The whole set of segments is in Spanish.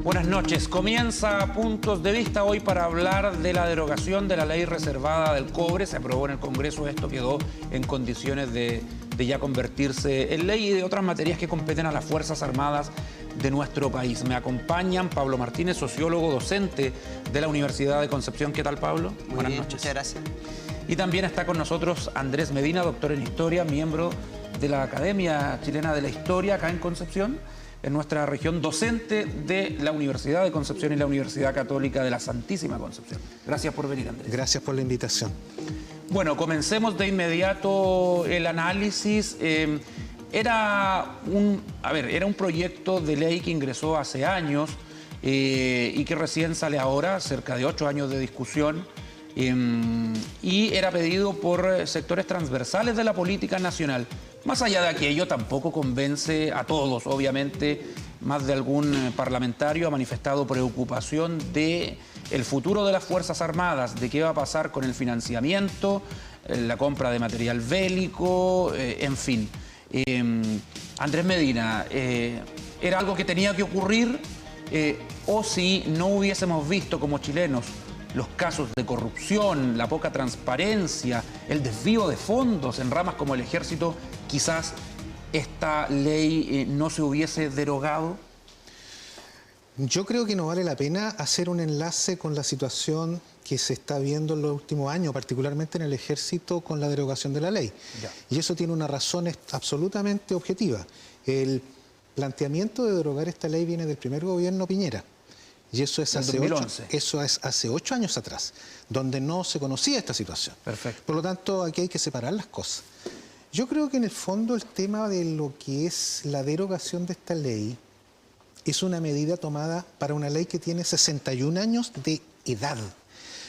Buenas noches. Comienza Puntos de Vista hoy para hablar de la derogación de la ley reservada del cobre. Se aprobó en el Congreso, esto quedó en condiciones de ya convertirse en ley, y de otras materias que competen a las Fuerzas Armadas de nuestro país. Me acompañan Pablo Martínez, sociólogo, docente de la Universidad de Concepción. ¿Qué tal, Pablo? Buenas noches. Muchas gracias. Y también está con nosotros Andrés Medina, doctor en Historia, miembro de la Academia Chilena de la Historia acá en Concepción, en nuestra región, docente de la Universidad de Concepción y la Universidad Católica de la Santísima Concepción. Gracias por venir, Andrés. Gracias por la invitación. Bueno, comencemos de inmediato el análisis. Era un proyecto de ley que ingresó hace años y que recién sale ahora, cerca de 8 años de discusión, y era pedido por sectores transversales de la política nacional. Más allá de aquello, tampoco convence a todos, obviamente. Más de algún parlamentario ha manifestado preocupación de el futuro de las Fuerzas Armadas, de qué va a pasar con el financiamiento, la compra de material bélico, en fin. Andrés Medina, ¿era algo que tenía que ocurrir o si no hubiésemos visto como chilenos los casos de corrupción, la poca transparencia, el desvío de fondos en ramas como el Ejército, quizás esta ley no se hubiese derogado? Yo creo que no vale la pena hacer un enlace con la situación que se está viendo en los últimos años, particularmente en el Ejército, con la derogación de la ley. Ya. Y eso tiene una razón absolutamente objetiva. El planteamiento de derogar esta ley viene del primer gobierno Piñera. Y eso es hace 8 años atrás, donde no se conocía esta situación. Perfecto. Por lo tanto, aquí hay que separar las cosas. Yo creo que en el fondo el tema de lo que es la derogación de esta ley es una medida tomada para una ley que tiene 61 años de edad.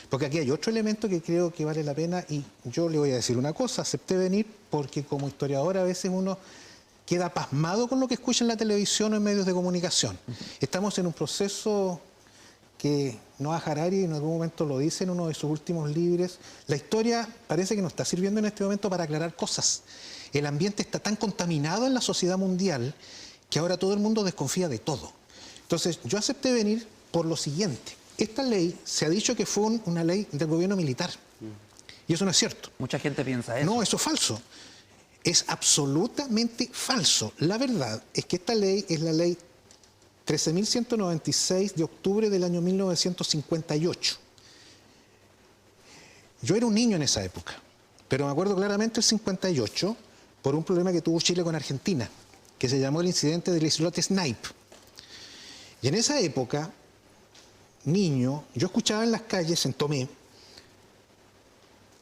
Porque aquí hay otro elemento que creo que vale la pena, y yo le voy a decir una cosa: acepté venir porque como historiador a veces uno queda pasmado con lo que escucha en la televisión o en medios de comunicación. Estamos en un proceso que Noah Harari en algún momento lo dice en uno de sus últimos libros. La historia parece que nos está sirviendo en este momento para aclarar cosas. El ambiente está tan contaminado en la sociedad mundial que ahora todo el mundo desconfía de todo. Entonces, yo acepté venir por lo siguiente. Esta ley se ha dicho que fue una ley del gobierno militar. Y eso no es cierto. Mucha gente piensa eso. No, eso es falso. Es absolutamente falso. La verdad es que esta ley es la ley 13.196 de octubre del año 1958. Yo era un niño en esa época, pero me acuerdo claramente el 58 por un problema que tuvo Chile con Argentina, que se llamó el incidente del islote Snipe. Y en esa época, niño, yo escuchaba en las calles, en Tomé,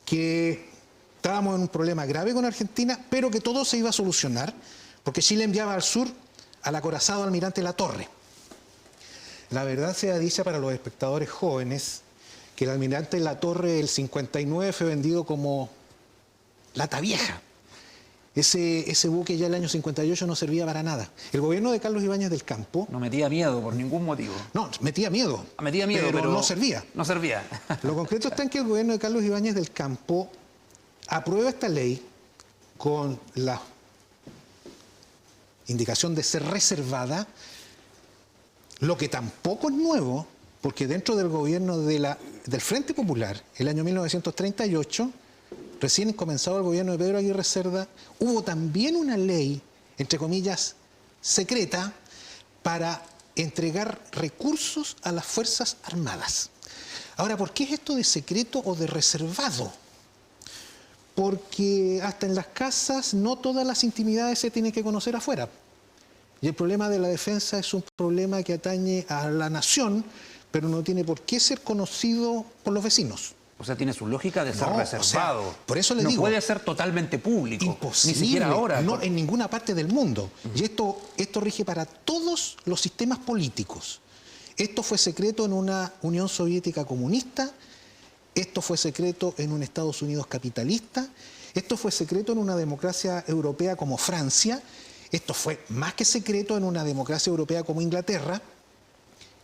que estábamos en un problema grave con Argentina, pero que todo se iba a solucionar, porque Chile enviaba al sur al acorazado almirante Latorre. La verdad sea dicha para los espectadores jóvenes que el almirante Latorre del 59 fue vendido como lata vieja. Ese buque ya el año 58 no servía para nada. El gobierno de Carlos Ibáñez del Campo... No metía miedo por ningún motivo. No, metía miedo. Metía miedo, pero no servía. No servía. Lo concreto está en que el gobierno de Carlos Ibáñez del Campo aprueba esta ley con la indicación de ser reservada, lo que tampoco es nuevo, porque dentro del gobierno del Frente Popular, el año 1938, recién comenzado el gobierno de Pedro Aguirre Cerda, hubo también una ley, entre comillas, secreta, para entregar recursos a las Fuerzas Armadas. Ahora, ¿por qué es esto de secreto o de reservado? Porque hasta en las casas no todas las intimidades se tienen que conocer afuera. Y el problema de la defensa es un problema que atañe a la nación, pero no tiene por qué ser conocido por los vecinos. O sea, tiene su lógica de ser reservado. O sea, por eso le digo, no puede ser totalmente público. Imposible. Ni siquiera ahora. No en ninguna parte del mundo. Y esto rige para todos los sistemas políticos. Esto fue secreto en una Unión Soviética comunista. Esto fue secreto en un Estados Unidos capitalista. Esto fue secreto en una democracia europea como Francia. Esto fue más que secreto en una democracia europea como Inglaterra.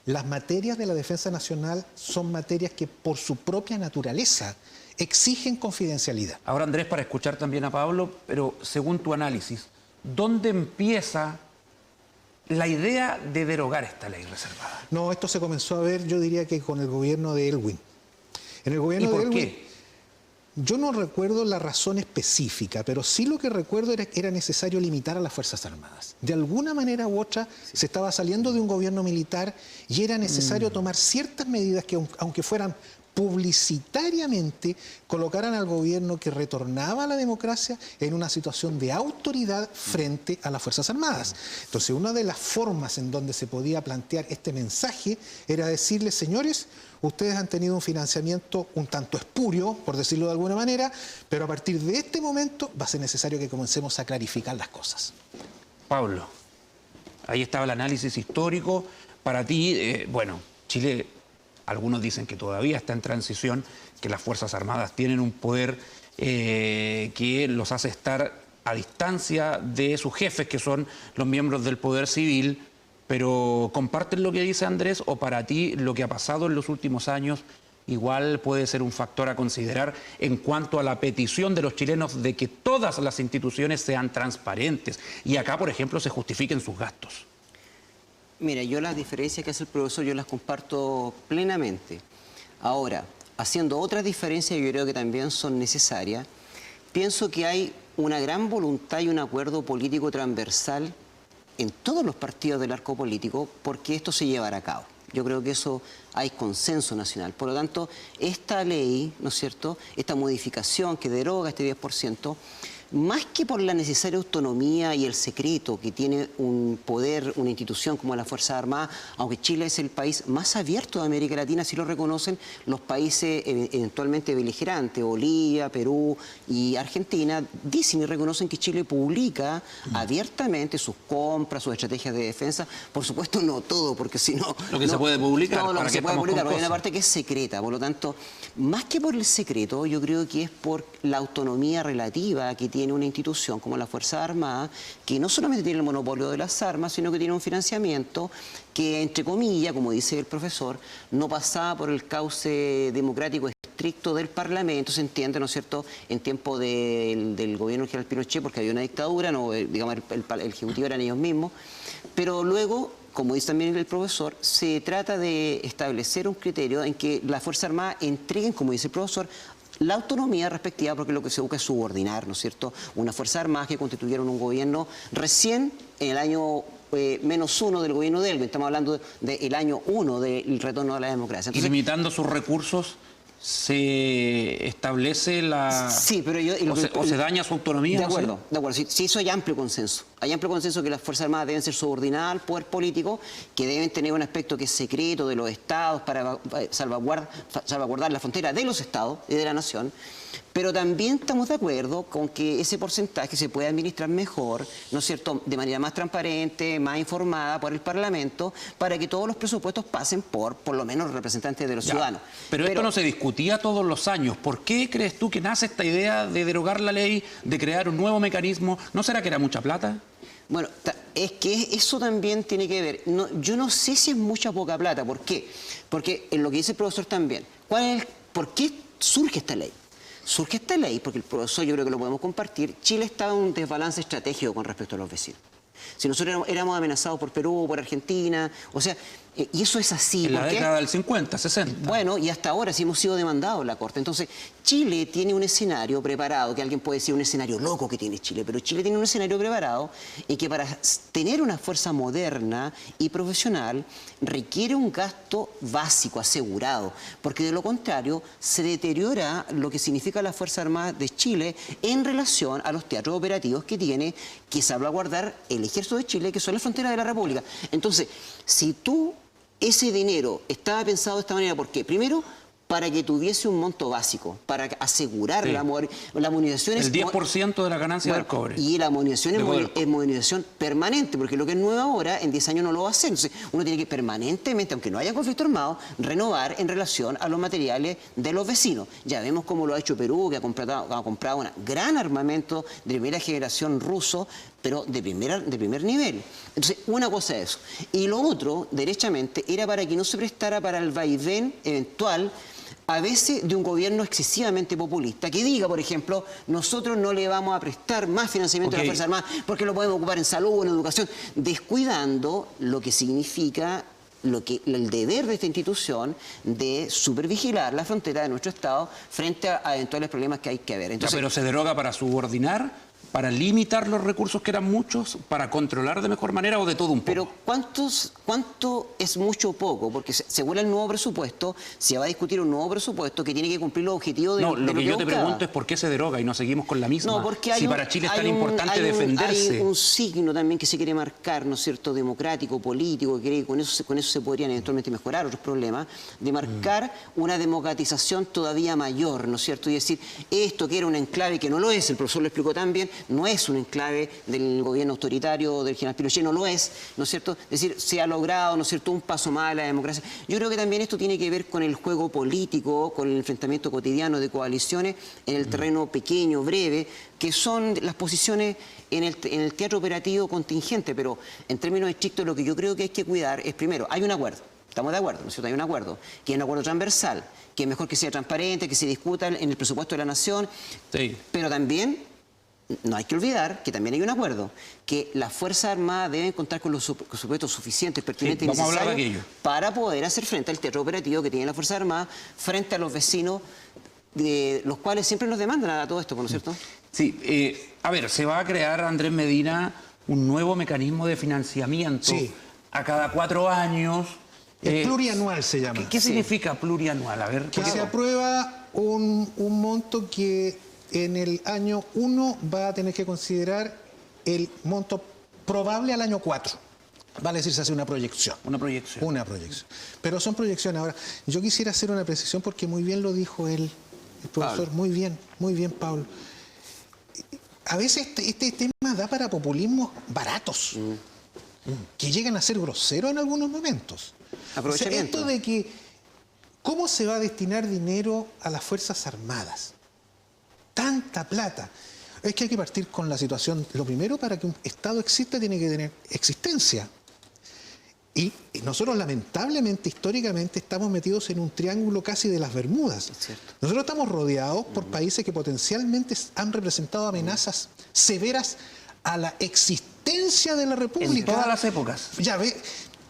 Las materias de la defensa nacional son materias que por su propia naturaleza exigen confidencialidad. Ahora, Andrés, para escuchar también a Pablo, pero según tu análisis, ¿dónde empieza la idea de derogar esta ley reservada? No, esto se comenzó a ver, yo diría que con el gobierno de Elwin. En el gobierno ¿Y por de Elwin, qué? yo no recuerdo la razón específica, pero sí lo que recuerdo era que era necesario limitar a las Fuerzas Armadas. De alguna manera u otra se estaba saliendo de un gobierno militar y era necesario tomar ciertas medidas que, aunque fueran publicitariamente, colocaran al gobierno que retornaba a la democracia en una situación de autoridad frente a las Fuerzas Armadas. Entonces, una de las formas en donde se podía plantear este mensaje era decirles, señores, ustedes han tenido un financiamiento un tanto espurio, por decirlo de alguna manera, pero a partir de este momento va a ser necesario que comencemos a clarificar las cosas. Pablo, ahí estaba el análisis histórico. Para ti, bueno, Chile, algunos dicen que todavía está en transición, que las Fuerzas Armadas tienen un poder que los hace estar a distancia de sus jefes, que son los miembros del poder civil. Pero ¿comparten lo que dice Andrés o para ti lo que ha pasado en los últimos años igual puede ser un factor a considerar en cuanto a la petición de los chilenos de que todas las instituciones sean transparentes y acá, por ejemplo, se justifiquen sus gastos? Mira, yo las diferencias que hace el profesor yo las comparto plenamente. Ahora, haciendo otras diferencias yo creo que también son necesarias, pienso que hay una gran voluntad y un acuerdo político transversal en todos los partidos del arco político porque esto se llevará a cabo. Yo creo que eso hay consenso nacional. Por lo tanto, esta ley, ¿no es cierto?, esta modificación que deroga este 10%, más que por la necesaria autonomía y el secreto que tiene un poder, una institución como la Fuerza Armada, aunque Chile es el país más abierto de América Latina, si lo reconocen los países eventualmente beligerantes, Bolivia, Perú y Argentina, dicen y reconocen que Chile publica abiertamente sus compras, sus estrategias de defensa. Por supuesto, no todo, porque si no... Lo que se puede publicar. Todo lo que se puede publicar, porque hay una parte que es secreta. Por lo tanto, más que por el secreto, yo creo que es por la autonomía relativa que tiene una institución como la Fuerza Armada, que no solamente tiene el monopolio de las armas, sino que tiene un financiamiento que, entre comillas, como dice el profesor, no pasaba por el cauce democrático estricto del Parlamento, se entiende, ¿no es cierto?, en tiempo del gobierno del general Pinochet, porque había una dictadura, no, digamos, el Ejecutivo eran ellos mismos, pero luego, como dice también el profesor, se trata de establecer un criterio en que la Fuerza Armada entreguen, como dice el profesor, la autonomía respectiva, porque lo que se busca es subordinar, ¿no es cierto?, una Fuerza Armada que constituyeron un gobierno recién en el año -1 del gobierno de Elwin. Estamos hablando del año 1 del retorno a la democracia. Entonces, y limitando sus recursos, ¿se establece la... Sí, pero yo... o se daña su autonomía? De acuerdo, de acuerdo. Sí, eso hay amplio consenso. Hay amplio consenso que las Fuerzas Armadas deben ser subordinadas al poder político, que deben tener un aspecto que es secreto de los estados para salvaguardar la frontera de los estados y de la nación. Pero también estamos de acuerdo con que ese porcentaje se puede administrar mejor, ¿no es cierto?, de manera más transparente, más informada por el Parlamento, para que todos los presupuestos pasen por lo menos, representantes de los ciudadanos. Pero esto no se discutía todos los años. ¿Por qué crees tú que nace esta idea de derogar la ley, de crear un nuevo mecanismo? ¿No será que era mucha plata? Bueno, es que eso también tiene que ver. No, yo no sé si es mucha o poca plata. ¿Por qué? Porque en lo que dice el profesor también, ¿por qué surge esta ley? Surge esta ley porque el profesor, yo creo que lo podemos compartir, Chile estaba en un desbalance estratégico con respecto a los vecinos. Si nosotros éramos amenazados por Perú, por Argentina, o sea, y eso es así. En la década del 50, 60. Bueno, y hasta ahora sí hemos sido demandados en la Corte. Entonces, Chile tiene un escenario preparado, que alguien puede decir un escenario loco que tiene Chile, pero Chile tiene un escenario preparado en que para tener una fuerza moderna y profesional requiere un gasto básico, asegurado, porque de lo contrario se deteriora lo que significa la Fuerza Armada de Chile en relación a los teatros operativos que tiene que salvaguardar el Ejército de Chile, que son las fronteras de la República. Entonces, si ese dinero estaba pensado de esta manera, ¿por qué? Primero, para que tuviese un monto básico, para asegurar sí. la movilización. El 10% de la ganancia del cobre. Y la movilización es movilización permanente, porque lo que es nuevo ahora, en 10 años no lo va a hacer. Entonces, uno tiene que permanentemente, aunque no haya conflicto armado, renovar en relación a los materiales de los vecinos. Ya vemos cómo lo ha hecho Perú, que ha comprado un gran armamento de primera generación ruso, pero de primer nivel. Entonces, una cosa es eso. Y lo otro, derechamente, era para que no se prestara para el vaivén eventual a veces de un gobierno excesivamente populista, que diga, por ejemplo, nosotros no le vamos a prestar más financiamiento a las Fuerzas Armadas porque lo podemos ocupar en salud o en educación, descuidando lo que significa el deber de esta institución de supervigilar la frontera de nuestro Estado frente a eventuales problemas que hay que ver. Entonces, pero se deroga para subordinar, para limitar los recursos que eran muchos, para controlar de mejor manera o de todo un poco. Pero ¿cuánto es mucho o poco? Porque según el nuevo presupuesto, se va a discutir un nuevo presupuesto que tiene que cumplir los objetivos de lo que yo te buscaba. pregunto es por qué se deroga y no seguimos con la misma. No, porque hay para Chile es tan importante defenderse. Hay un signo también que se quiere marcar, ¿no es cierto?, democrático, político, que cree que con eso se podrían eventualmente mejorar otros problemas, de marcar una democratización todavía mayor, ¿no es cierto? Y decir, esto que era un enclave, que no lo es, el profesor lo explicó también, no es un enclave del gobierno autoritario del general Pinochet, no lo es, ¿no es cierto? Es decir, se ha logrado, ¿no es cierto?, un paso más a la democracia. Yo creo que también esto tiene que ver con el juego político, con el enfrentamiento cotidiano de coaliciones en el terreno pequeño, breve, que son las posiciones en el teatro operativo contingente, pero en términos estrictos lo que yo creo que hay que cuidar es, primero, hay un acuerdo. Estamos de acuerdo, ¿no es cierto? Hay un acuerdo, que es un acuerdo transversal, que es mejor que sea transparente, que se discuta en el presupuesto de la nación, sí. Pero también no hay que olvidar que también hay un acuerdo, que las Fuerzas Armadas deben contar con los presupuestos suficientes, pertinentes y necesarios para poder hacer frente al teatro operativo que tienen las Fuerzas Armadas frente a los vecinos, de los cuales siempre nos demandan a todo esto, ¿no es cierto? Sí, a ver, se va a crear, Andrés Medina, un nuevo mecanismo de financiamiento a cada 4 años. Plurianual se llama. ¿Qué significa plurianual? A ver, que se aprueba un monto que en el año 1 va a tener que considerar el monto probable al año 4. Vale decir, se hace una proyección. Una proyección. Una proyección. Pero son proyecciones. Ahora, yo quisiera hacer una precisión porque muy bien lo dijo el profesor. Pablo. Muy bien, Pablo. A veces este tema da para populismos baratos, que llegan a ser groseros en algunos momentos. O sea, esto de que, ¿cómo se va a destinar dinero a las Fuerzas Armadas? Tanta plata. Es que hay que partir con la situación. Lo primero, para que un Estado exista, tiene que tener existencia. Y nosotros, lamentablemente, históricamente, estamos metidos en un triángulo casi de las Bermudas. Nosotros estamos rodeados por países que potencialmente han representado amenazas severas a la existencia de la República. En todas las épocas. Ya ve,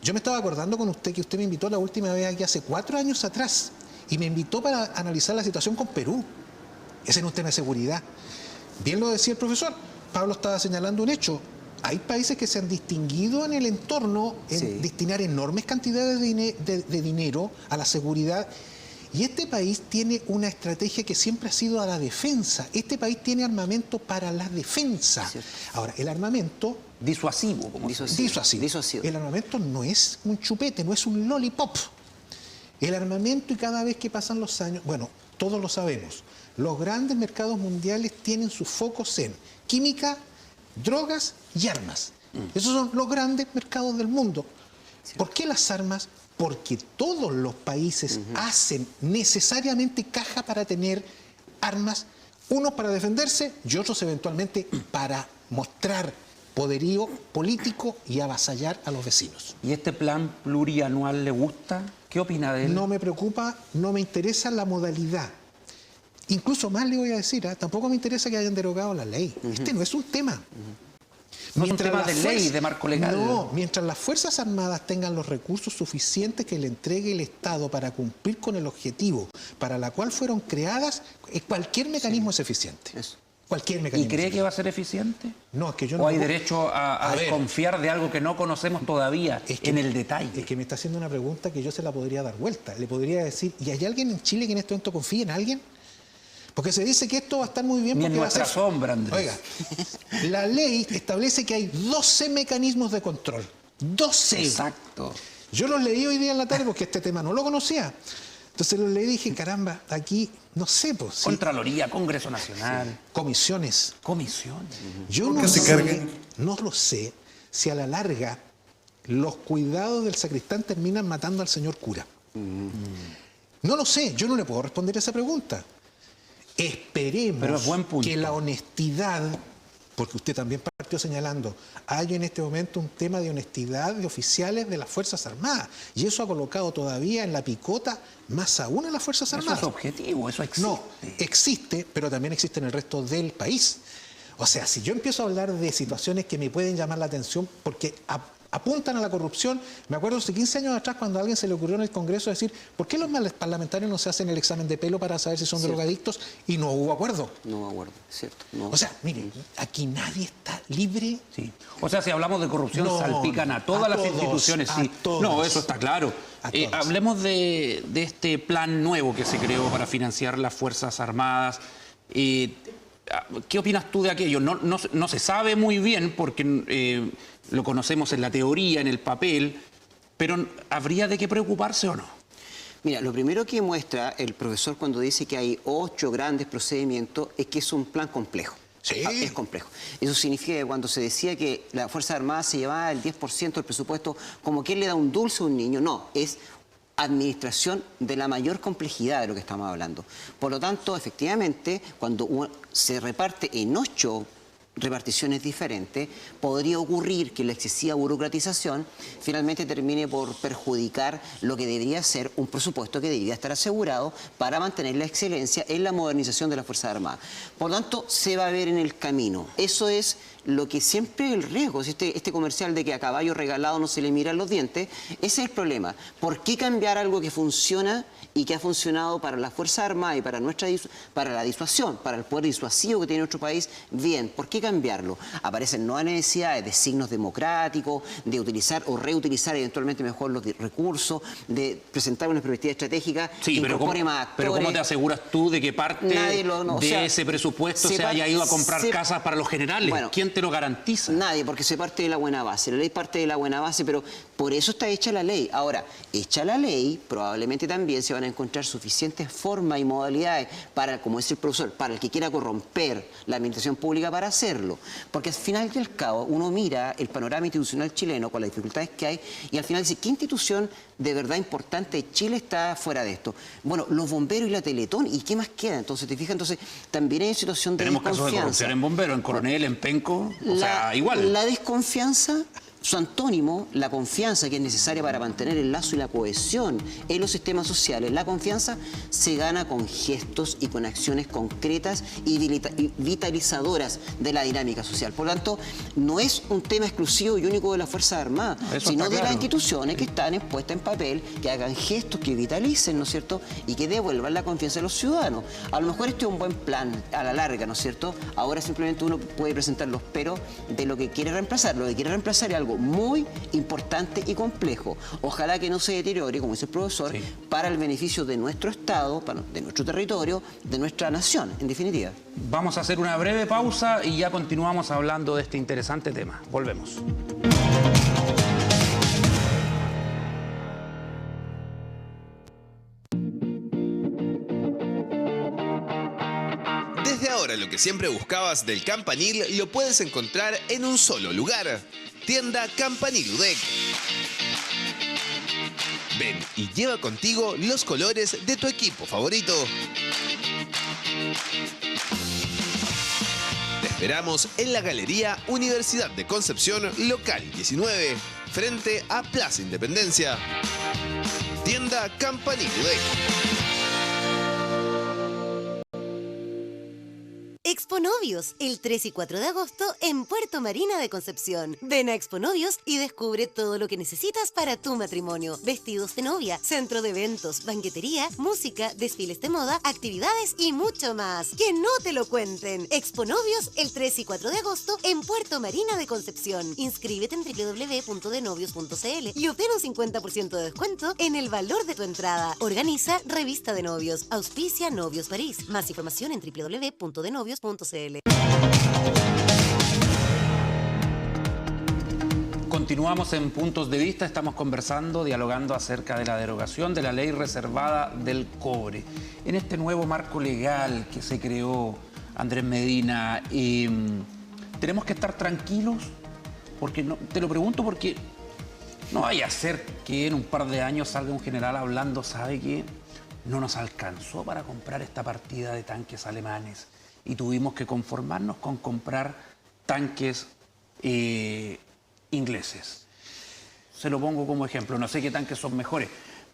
yo me estaba acordando con usted que usted me invitó la última vez aquí hace 4 años atrás y me invitó para analizar la situación con Perú. Ese es un tema de seguridad. Bien lo decía el profesor. Pablo estaba señalando un hecho. Hay países que se han distinguido en el entorno en destinar enormes cantidades de dinero a la seguridad. Y este país tiene una estrategia que siempre ha sido a la defensa. Este país tiene armamento para la defensa. Ahora, el armamento... Disuasivo. Disuasivo. El armamento no es un chupete, no es un lollipop. El armamento, y cada vez que pasan los años... Bueno, todos lo sabemos. Los grandes mercados mundiales tienen sus focos en química, drogas y armas. Esos son los grandes mercados del mundo. ¿Por qué las armas? Porque todos los países hacen necesariamente caja para tener armas, unos para defenderse y otros eventualmente para mostrar poderío político y avasallar a los vecinos. ¿Y este plan plurianual le gusta? ¿Qué opina de él? No me preocupa, no me interesa la modalidad. Incluso más le voy a decir, tampoco me interesa que hayan derogado la ley. Este no es un tema. No es un tema de ley, de marco legal. No, mientras las Fuerzas Armadas tengan los recursos suficientes que le entregue el Estado para cumplir con el objetivo para la cual fueron creadas, cualquier mecanismo es eficiente. Cualquier mecanismo. ¿Y cree que va a ser eficiente? No, es que yo no... ¿O hay derecho a desconfiar de algo que no conocemos todavía en el detalle? Es que me está haciendo una pregunta que yo se la podría dar vuelta. Le podría decir, ¿y hay alguien en Chile que en este momento confíe en alguien? Porque se dice que esto va a estar muy bien. Ni porque en nuestra sombra, Andrés. Oiga, la ley establece que hay 12 mecanismos de control. 12. Exacto. Yo los leí hoy día en la tarde porque este tema no lo conocía. Entonces los leí y dije, caramba, aquí, no sé, pues... ¿sí? Contraloría, Congreso Nacional. Sí. Comisiones. Comisiones. Yo no lo sé si a la larga los cuidados del sacristán terminan matando al señor cura. No lo sé, yo no le puedo responder esa pregunta. Esperemos Pero es buen punto. que la honestidad porque usted también partió señalando, hay en este momento un tema de honestidad de oficiales de las Fuerzas Armadas, y eso ha colocado todavía en la picota más aún a las Fuerzas Armadas. Eso es objetivo, eso existe. No, existe, pero también existe en el resto del país. O sea, si yo empiezo a hablar de situaciones que me pueden llamar la atención porque apuntan a la corrupción, me acuerdo hace 15 años atrás cuando a alguien se le ocurrió en el Congreso decir, ¿por qué los parlamentarios no se hacen el examen de pelo para saber si son drogadictos? Y no hubo acuerdo. No hubo acuerdo, cierto. No. O sea, mire, aquí nadie está libre. Sí. O sea, si hablamos de corrupción, salpican a todas las instituciones. Sí. No, eso está claro. Hablemos de este plan nuevo que se creó para financiar las Fuerzas Armadas. ¿Qué opinas tú de aquello? No se sabe muy bien porque lo conocemos en la teoría, en el papel, pero ¿habría de qué preocuparse o no? Mira, lo primero que muestra el profesor cuando dice que hay 8 grandes procedimientos es que es un plan complejo. Sí. Es complejo. Eso significa que cuando se decía que la Fuerza Armada se llevaba el 10% del presupuesto, como quien le da un dulce a un niño, no, es administración de la mayor complejidad de lo que estamos hablando. Por lo tanto, efectivamente, cuando se reparte en 8 reparticiones diferentes, podría ocurrir que la excesiva burocratización finalmente termine por perjudicar lo que debería ser un presupuesto que debería estar asegurado para mantener la excelencia en la modernización de las Fuerzas Armadas. Por lo tanto, se va a ver en el camino. Eso es lo que siempre es el riesgo, este comercial de que a caballo regalado no se le miran los dientes, ese es el problema. ¿Por qué cambiar algo que funciona y que ha funcionado para las Fuerzas Armadas y para la disuasión, para el poder disuasivo que tiene nuestro país? Bien, ¿por qué cambiarlo? Aparecen nuevas necesidades de signos democráticos, de utilizar o reutilizar eventualmente mejor los recursos, de presentar una perspectiva estratégica que incorpore más actores. Pero ¿cómo te aseguras tú de que parte de ese presupuesto se haya ido a comprar casas para los generales? Bueno, ¿quién te lo garantiza? Nadie, porque se parte de la buena base. La ley parte de la buena base, pero por eso está hecha la ley. Ahora, hecha la ley, probablemente también se van a encontrar suficientes formas y modalidades para, como dice el profesor, para el que quiera corromper la administración pública para hacerlo. Porque al final y al cabo, uno mira el panorama institucional chileno con las dificultades que hay y al final dice, ¿qué institución de verdad importante de Chile está fuera de esto? Bueno, los bomberos y la Teletón, ¿y qué más queda? Entonces, ¿te fijas? Entonces, también hay situación de Tenemos desconfianza. casos de corrupción en bomberos, en Coronel, en Penco, o sea, igual. La desconfianza, su antónimo, la confianza que es necesaria para mantener el lazo y la cohesión en los sistemas sociales. La confianza se gana con gestos y con acciones concretas y vitalizadoras de la dinámica social. Por lo tanto, no es un tema exclusivo y único de las Fuerzas Armadas, sino de las instituciones que están expuestas en papel, que hagan gestos que vitalicen, ¿no es cierto?, y que devuelvan la confianza de los ciudadanos. A lo mejor este es un buen plan a la larga, ¿no es cierto? Ahora simplemente uno puede presentar los peros de lo que quiere reemplazar. Lo que quiere reemplazar es algo muy importante y complejo. Ojalá que no se deteriore, como dice el profesor, para el beneficio de nuestro Estado, de nuestro territorio, de nuestra nación, en definitiva. Vamos a hacer una breve pausa y ya continuamos hablando de este interesante tema. Volvemos. Desde ahora lo que siempre buscabas del Campanil lo puedes encontrar en un solo lugar. Tienda Campanil UDEC. Ven y lleva contigo los colores de tu equipo favorito. Te esperamos en la Galería Universidad de Concepción, local 19, frente a Plaza Independencia. Tienda Campanil UDEC. Exponovios, el 3 y 4 de agosto en Puerto Marina de Concepción. Ven a Exponovios y descubre todo lo que necesitas para tu matrimonio. Vestidos de novia, centro de eventos, banquetería, música, desfiles de moda, actividades y mucho más. ¡Que no te lo cuenten! Exponovios, el 3 y 4 de agosto en Puerto Marina de Concepción. Inscríbete en www.denovios.cl y obtén un 50% de descuento en el valor de tu entrada. Organiza Revista de Novios. Auspicia Novios París. Más información en www.denovios.cl. Continuamos en Puntos de Vista, estamos conversando, dialogando acerca de la derogación de la ley reservada del cobre. En este nuevo marco legal que se creó, Andrés Medina, ¿tenemos que estar tranquilos? Porque no, te lo pregunto porque no vaya a ser que en un par de años salga un general hablando, ¿sabe qué? No nos alcanzó para comprar esta partida de tanques alemanes y tuvimos que conformarnos con comprar tanques ingleses. Se lo pongo como ejemplo, no sé qué tanques son mejores,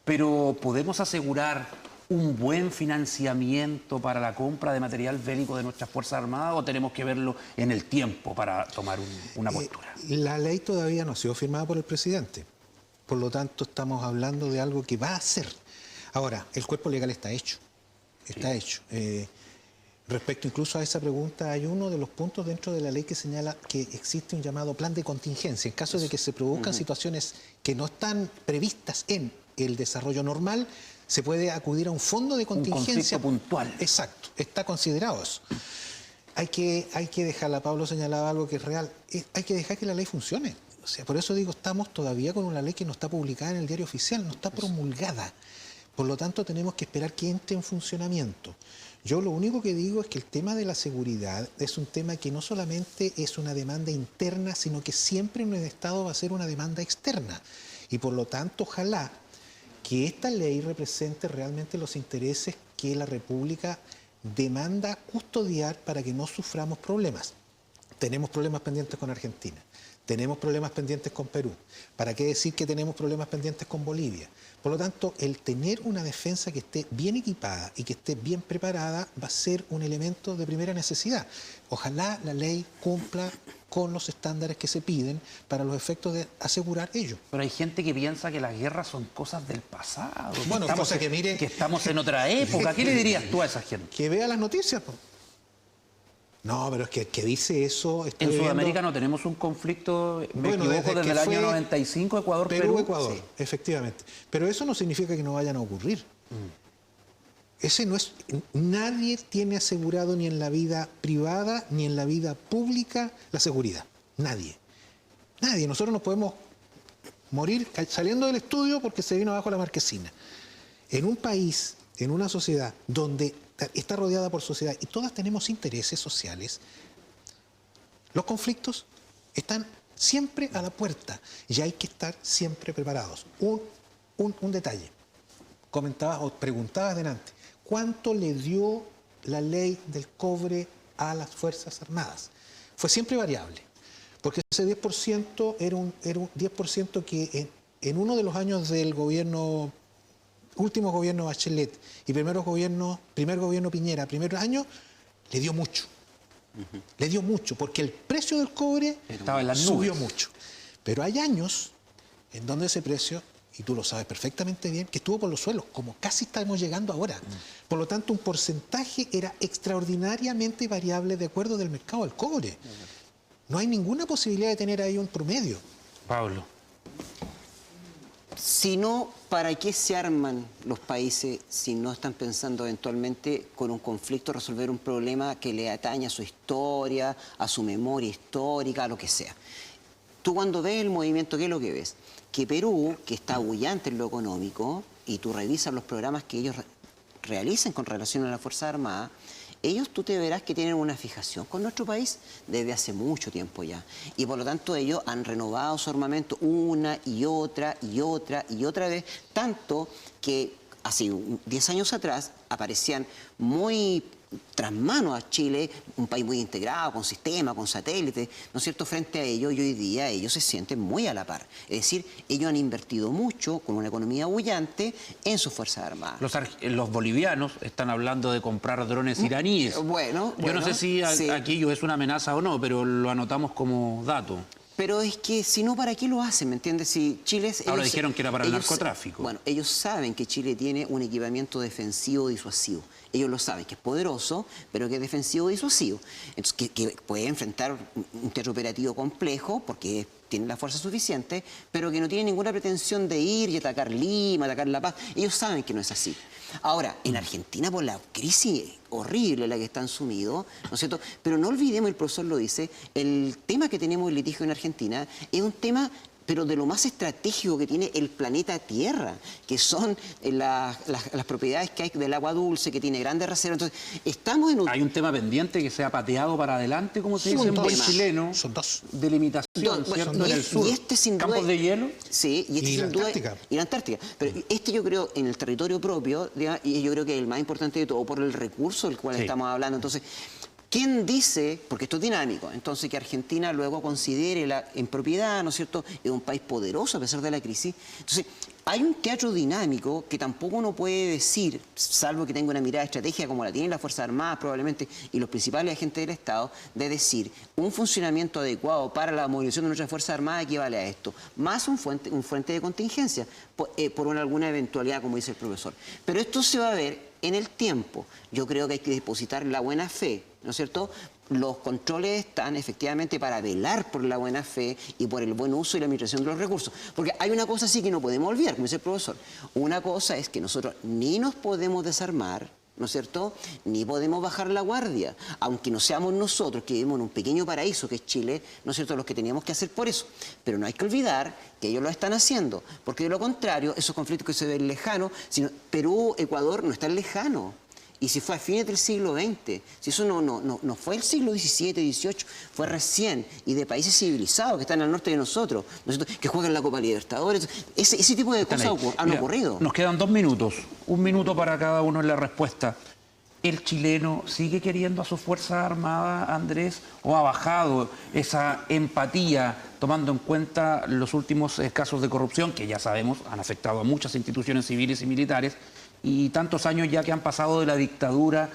pero ¿podemos asegurar un buen financiamiento para la compra de material bélico de nuestras Fuerzas Armadas o tenemos que verlo en el tiempo para tomar una postura? La ley todavía no ha sido firmada por el presidente, por lo tanto estamos hablando de algo que va a hacer. Ahora, el cuerpo legal está hecho, está hecho. Respecto incluso a esa pregunta, hay uno de los puntos dentro de la ley que señala que existe un llamado plan de contingencia. En caso de que se produzcan situaciones que no están previstas en el desarrollo normal, se puede acudir a un fondo de contingencia. Un conflicto puntual. Exacto, está considerado eso. Hay que dejarla, Pablo señalaba algo que es real, hay que dejar que la ley funcione. O sea, por eso digo, estamos todavía con una ley que no está publicada en el diario oficial, no está promulgada. Por lo tanto, tenemos que esperar que entre en funcionamiento. Yo lo único que digo es que el tema de la seguridad es un tema que no solamente es una demanda interna, sino que siempre en el Estado va a ser una demanda externa. Y por lo tanto, ojalá que esta ley represente realmente los intereses que la República demanda custodiar para que no suframos problemas. Tenemos problemas pendientes con Argentina, tenemos problemas pendientes con Perú. ¿Para qué decir que tenemos problemas pendientes con Bolivia? Por lo tanto, el tener una defensa que esté bien equipada y que esté bien preparada va a ser un elemento de primera necesidad. Ojalá la ley cumpla con los estándares que se piden para los efectos de asegurar ello. Pero hay gente que piensa que las guerras son cosas del pasado. Bueno, cosa que miren... Que estamos en otra época. ¿Qué le dirías tú a esa gente? Que vea las noticias, po. No, pero es que el que dice eso... En Sudamérica no tenemos un conflicto, me equivoco, desde el año 95, Ecuador, Perú. Ecuador, sí. Efectivamente. Pero eso no significa que no vayan a ocurrir. Ese no es... Nadie tiene asegurado ni en la vida privada ni en la vida pública la seguridad. Nadie. Nadie. Nosotros nos podemos morir saliendo del estudio porque se vino abajo la marquesina. En un país, en una sociedad donde está rodeada por sociedad y todas tenemos intereses sociales, los conflictos están siempre a la puerta y hay que estar siempre preparados. Un detalle. Comentabas o preguntabas delante, ¿cuánto le dio la ley del cobre a las Fuerzas Armadas? Fue siempre variable, porque ese 10% era un 10% que en uno de los años del gobierno, último gobierno Bachelet y primer gobierno Piñera, primer año, le dio mucho. Le dio mucho, porque el precio del cobre subió mucho. Pero hay años en donde ese precio, y tú lo sabes perfectamente bien, que estuvo por los suelos, como casi estamos llegando ahora. Por lo tanto, un porcentaje era extraordinariamente variable de acuerdo del mercado del cobre. No hay ninguna posibilidad de tener ahí un promedio. Pablo. Si no, ¿para qué se arman los países si no están pensando eventualmente con un conflicto resolver un problema que le atañe a su historia, a su memoria histórica, a lo que sea? Tú cuando ves el movimiento, ¿qué es lo que ves? Que Perú, que está bullante en lo económico, y tú revisas los programas que ellos realizan con relación a la Fuerza Armada, ellos tú te verás que tienen una fijación con nuestro país desde hace mucho tiempo ya. Y por lo tanto ellos han renovado su armamento una y otra y otra y otra vez, tanto que hace 10 años atrás aparecían muy tras mano a Chile, un país muy integrado, con sistema, con satélites, ¿no es cierto? Frente a ellos, y hoy día ellos se sienten muy a la par. Es decir, ellos han invertido mucho, con una economía bullante, en sus Fuerzas Armadas. Los bolivianos están hablando de comprar drones iraníes. Bueno, yo no sé si sí. aquello es una amenaza o no, pero lo anotamos como dato. Pero es que si no, ¿para qué lo hacen? ¿Me entiendes? Si Chile... Ahora dijeron que era para el narcotráfico. Bueno, ellos saben que Chile tiene un equipamiento defensivo disuasivo. Ellos lo saben, que es poderoso, pero que es defensivo disuasivo. Entonces, que puede enfrentar un teatro operativo complejo, porque tiene la fuerza suficiente, pero que no tiene ninguna pretensión de ir y atacar Lima, atacar La Paz. Ellos saben que no es así. Ahora, en Argentina, por la crisis horrible en la que están sumidos, ¿no es cierto? Pero no olvidemos, el profesor lo dice, el tema que tenemos en litigio en Argentina es un tema, pero de lo más estratégico que tiene el planeta Tierra, que son las propiedades que hay del agua dulce, que tiene grandes reservas. Entonces, estamos en un... Hay un tema pendiente que se ha pateado para adelante, como se dice en buen chileno. Son dos. De limitación, ¿cierto? En el sur. Y este sin duda... ¿Campos de hielo? Sí, y este y sin la duda... Antártica. Y la Antártica. Pero este yo creo, en el territorio propio, y yo creo que es el más importante de todo, por el recurso del cual estamos hablando. Entonces, ¿Quién dice, porque esto es dinámico, entonces que Argentina luego considere la en propiedad, ¿no es cierto?, es un país poderoso a pesar de la crisis? Entonces, hay un teatro dinámico que tampoco uno puede decir, salvo que tenga una mirada estratégica como la tienen las Fuerzas Armadas probablemente y los principales agentes del Estado, de decir un funcionamiento adecuado para la movilización de nuestras Fuerzas Armadas equivale a esto, más un frente de contingencia por alguna eventualidad, como dice el profesor. Pero esto se va a ver en el tiempo. Yo creo que hay que depositar la buena fe, ¿no es cierto? Los controles están efectivamente para velar por la buena fe y por el buen uso y la administración de los recursos. Porque hay una cosa sí que no podemos olvidar, como dice el profesor. Una cosa es que nosotros ni nos podemos desarmar, ¿no es cierto?, ni podemos bajar la guardia, aunque no seamos nosotros que vivimos en un pequeño paraíso que es Chile, ¿no es cierto?, los que teníamos que hacer por eso. Pero no hay que olvidar que ellos lo están haciendo, porque de lo contrario, esos conflictos que se ven lejanos, sino Perú, Ecuador no están lejanos. Y si fue a fines del siglo XX, si eso no fue el siglo XVII, XVIII, fue recién, y de países civilizados que están al norte de nosotros, que juegan la Copa Libertadores, ese tipo de cosas han ocurrido. Nos quedan 2 minutos, 1 minuto para cada uno en la respuesta. ¿El chileno sigue queriendo a sus Fuerzas Armadas, Andrés, o ha bajado esa empatía, tomando en cuenta los últimos casos de corrupción, que ya sabemos han afectado a muchas instituciones civiles y militares, y tantos años ya que han pasado de la dictadura?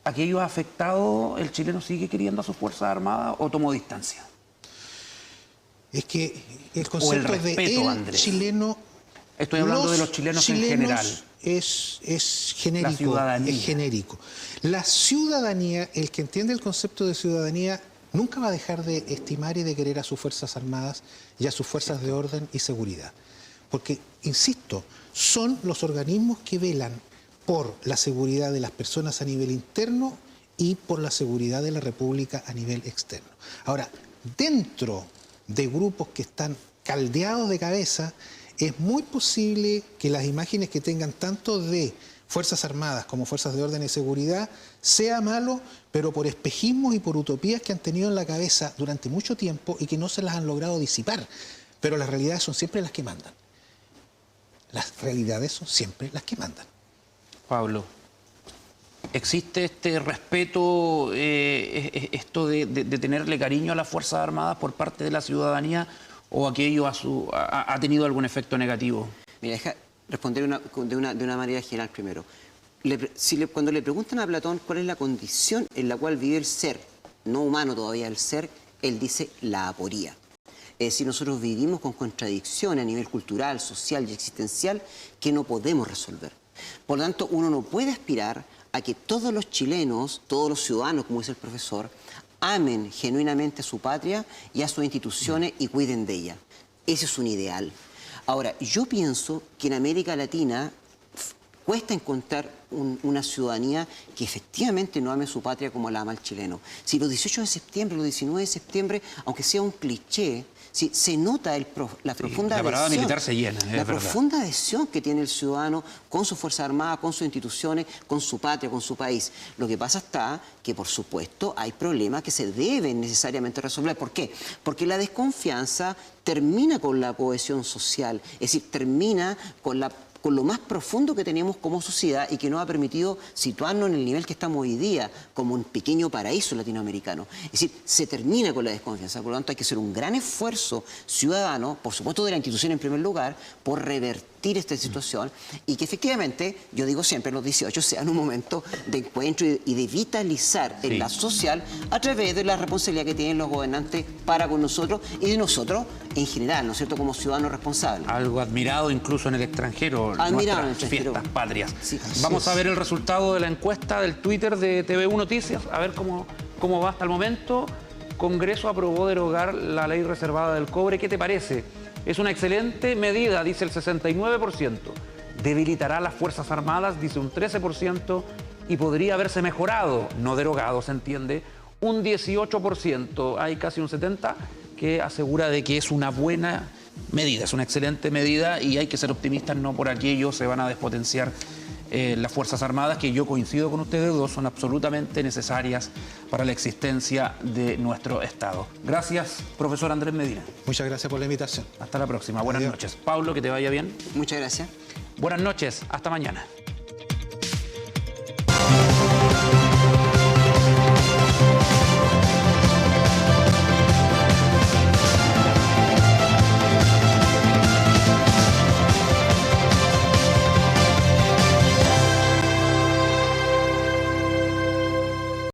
¿Aquello ha afectado? ¿El chileno sigue queriendo a sus Fuerzas Armadas o tomó distancia? Es que el concepto respeto, de chileno... Estoy hablando de los chilenos en general. Es genérico. La ciudadanía. Es genérico. La ciudadanía, el que entiende el concepto de ciudadanía, nunca va a dejar de estimar y de querer a sus Fuerzas Armadas y a sus fuerzas de orden y seguridad. Porque, insisto, son los organismos que velan por la seguridad de las personas a nivel interno y por la seguridad de la República a nivel externo. Ahora, dentro de grupos que están caldeados de cabeza, es muy posible que las imágenes que tengan tanto de Fuerzas Armadas como Fuerzas de Orden y Seguridad sea malo, pero por espejismos y por utopías que han tenido en la cabeza durante mucho tiempo y que no se las han logrado disipar. Pero las realidades son siempre las que mandan. Las realidades son siempre las que mandan. Pablo, ¿existe este respeto, esto de tenerle cariño a las Fuerzas Armadas por parte de la ciudadanía, o aquello ha tenido algún efecto negativo? Mira, deja responder de una manera general primero. Cuando le preguntan a Platón cuál es la condición en la cual vive el ser, no humano todavía el ser, él dice la aporía. Es decir, nosotros vivimos con contradicciones a nivel cultural, social y existencial que no podemos resolver. Por lo tanto, uno no puede aspirar a que todos los chilenos, todos los ciudadanos, como dice el profesor, amen genuinamente a su patria y a sus instituciones y cuiden de ella. Ese es un ideal. Ahora, yo pienso que en América Latina cuesta encontrar una ciudadanía que efectivamente no ame su patria como la ama el chileno. Si los 18 de septiembre, los 19 de septiembre, aunque sea un cliché, si se nota la profunda la parada adhesión, militar se llena, la profunda adhesión que tiene el ciudadano con sus Fuerzas Armadas, con sus instituciones, con su patria, con su país. Lo que pasa está que, por supuesto, hay problemas que se deben necesariamente resolver. ¿Por qué? Porque la desconfianza termina con la cohesión social, es decir, termina con lo más profundo que tenemos como sociedad y que nos ha permitido situarnos en el nivel que estamos hoy día, como un pequeño paraíso latinoamericano. Es decir, se termina con la desconfianza. Por lo tanto, hay que hacer un gran esfuerzo ciudadano, por supuesto de la institución en primer lugar, por revertir esta situación y que efectivamente, yo digo siempre, los 18 sean un momento de encuentro y de vitalizar el lazo social a través de la responsabilidad que tienen los gobernantes para con nosotros y de nosotros en general, ¿no es cierto?, como ciudadanos responsables. Algo admirado incluso en el extranjero, nuestras fiestas patrias. Sí. Vamos a ver el resultado de la encuesta del Twitter de TVU Noticias, a ver cómo va hasta el momento. Congreso aprobó derogar la ley reservada del cobre. ¿Qué te parece? Es una excelente medida, dice el 69%. Debilitará a las Fuerzas Armadas, dice un 13%. Y podría haberse mejorado, no derogado, se entiende, un 18%. Hay casi un 70% que asegura de que es una buena medida, es una excelente medida y hay que ser optimistas, no por aquello se van a despotenciar las Fuerzas Armadas, que yo coincido con ustedes dos, son absolutamente necesarias para la existencia de nuestro Estado. Gracias, profesor Andrés Medina. Muchas gracias por la invitación. Hasta la próxima. Buenas Adiós. noches. Pablo, que te vaya bien. Muchas gracias. Buenas noches. Hasta mañana.